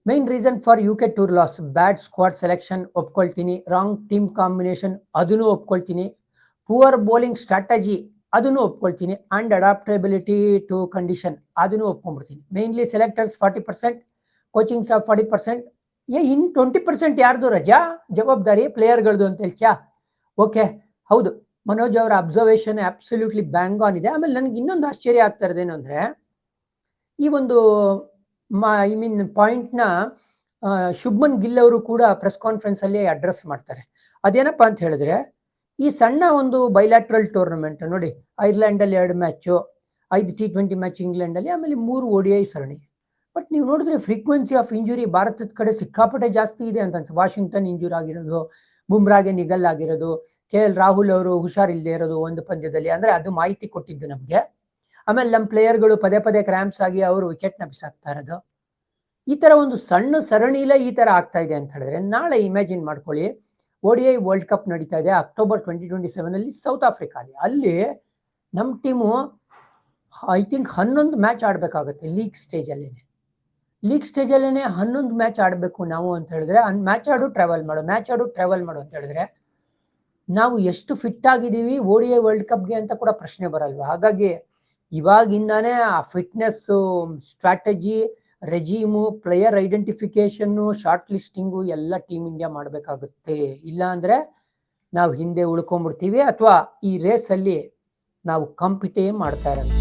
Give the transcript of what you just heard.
Main reason for UK tour loss bad squad selection ಒಪ್ಕೊಳ್ತೀನಿ, wrong team combination ಅದನ್ನು ಒಪ್ಕೊಳ್ತೀನಿ, poor bowling strategy ಅದನ್ನು ಒಪ್ಕೊಳ್ತೀನಿ, ಅಂಡ್ ಅಡಾಪ್ಟಬಿಲಿಟಿ ಟು ಕಂಡೀಷನ್ ಅದನ್ನು ಒಪ್ಕೊಂಡ್ಬಿಡ್ತೀನಿ. Mainly selectors 40%, coaching staff 40%, in 20% ಯಾರ್ದು ರಜಾ ಜವಾಬ್ದಾರಿ ಪ್ಲೇಯರ್ಗಳದು ಅಂತ ಹೇಳ್ತೀಯಾ? ಓಕೆ, ಹೌದು, ಮನೋಜ್ ಅವರ ಅಬ್ಸರ್ವೇಷನ್ ಅಬ್ಸಲ್ಯೂಟ್ಲಿ ಬ್ಯಾಂಗ್ ಆನ್ ಇದೆ. ಆಮೇಲೆ ನನಗೆ ಇನ್ನೊಂದು ಆಶ್ಚರ್ಯ ಆಗ್ತಾ ಇರೋದೇನು ಅಂದರೆ, ಈ ಒಂದು ಐ ಮೀನ್ ಪಾಯಿಂಟ್ನ ಶುಭ್ಮನ್ ಗಿಲ್ ಅವರು ಕೂಡ ಪ್ರೆಸ್ ಕಾನ್ಫರೆನ್ಸಲ್ಲಿ ಅಡ್ರೆಸ್ ಮಾಡ್ತಾರೆ. ಅದೇನಪ್ಪ ಅಂತ ಹೇಳಿದ್ರೆ, ಈ ಸಣ್ಣ ಒಂದು ಬೈಲ್ಯಾಟ್ರಲ್ ಟೂರ್ನಮೆಂಟ್ ನೋಡಿ, ಐರ್ಲೆಂಡಲ್ಲಿ 2 ಮ್ಯಾಚು, 5 T20 ಮ್ಯಾಚ್ ಇಂಗ್ಲೆಂಡಲ್ಲಿ, ಆಮೇಲೆ 3 ODI ಸರಣಿ. ಬಟ್ ನೀವು ನೋಡಿದ್ರೆ ಫ್ರೀಕ್ವೆನ್ಸಿ ಆಫ್ ಇಂಜುರಿ ಭಾರತದ ಕಡೆ ಸಿಕ್ಕಾಪಟ್ಟೆ ಜಾಸ್ತಿ ಇದೆ ಅಂತ ಅನ್ಸುತ್ತೆ. ವಾಷಿಂಗ್ಟನ್ ಇಂಜೂರ್ ಆಗಿರೋದು, ಬುಮ್ರಾಗೆ ನಿಗಲ್ ಆಗಿರೋದು, KL ರಾಹುಲ್ ಅವರು ಹುಷಾರಿಲ್ಲದೆ ಇರೋದು ಒಂದು ಪಂದ್ಯದಲ್ಲಿ, ಅಂದರೆ ಅದು ಮಾಹಿತಿ ಕೊಟ್ಟಿದ್ದು ನಮಗೆ. ಆಮೇಲೆ ನಮ್ಮ ಪ್ಲೇಯರ್ಗಳು ಪದೇ ಪದೇ ಕ್ರ್ಯಾಂಪ್ಸ್ ಆಗಿ ಅವರು ವಿಕೆಟ್ನ ಬಿಸಾಕ್ತಾ ಇರೋದು. ಈ ಥರ ಒಂದು ಸಣ್ಣ ಸರಣಿಲೇ ಈ ಥರ ಆಗ್ತಾ ಇದೆ ಅಂತ ಹೇಳಿದ್ರೆ, ನಾಳೆ ಇಮ್ಯಾಜಿನ್ ಮಾಡ್ಕೊಳ್ಳಿ, ODI ವರ್ಲ್ಡ್ ಕಪ್ ನಡೀತಾ ಇದೆ ಅಕ್ಟೋಬರ್ 2027 ಸೌತ್ ಆಫ್ರಿಕಾಲಿ. ಅಲ್ಲಿ ನಮ್ಮ ಟೀಮು ಐ ಥಿಂಕ್ 11 ಮ್ಯಾಚ್ ಆಡಬೇಕಾಗುತ್ತೆ ಲೀಗ್ ಸ್ಟೇಜಲ್ಲೇ. 11 ಮ್ಯಾಚ್ ಆಡಬೇಕು ನಾವು ಅಂತ ಹೇಳಿದ್ರೆ, ಮ್ಯಾಚ್ ಆಡು ಟ್ರಾವೆಲ್ ಮಾಡು ಅಂತ ಹೇಳಿದ್ರೆ, ನಾವು ಎಷ್ಟು ಫಿಟ್ ಆಗಿದ್ದೀವಿ ODI ವರ್ಲ್ಡ್ ಕಪ್ಗೆ ಅಂತ ಕೂಡ ಪ್ರಶ್ನೆ ಬರಲ್ವಾ? ಹಾಗಾಗಿ ಇವಾಗಿಂದಾನೇ ಆ fitness, strategy, regime, player identification, short listing ಎಲ್ಲ ಟೀಮ್ ಇಂಡಿಯಾ ಮಾಡಬೇಕಾಗುತ್ತೆ. ಇಲ್ಲ ಅಂದರೆ ನಾವು ಹಿಂದೆ ಉಳ್ಕೊಂಡ್ಬಿಡ್ತೀವಿ, ಅಥವಾ ಈ ರೇಸಲ್ಲಿ ನಾವು ಕಾಂಪಿಟೇ ಮಾಡ್ತಾ ಇರೋದು.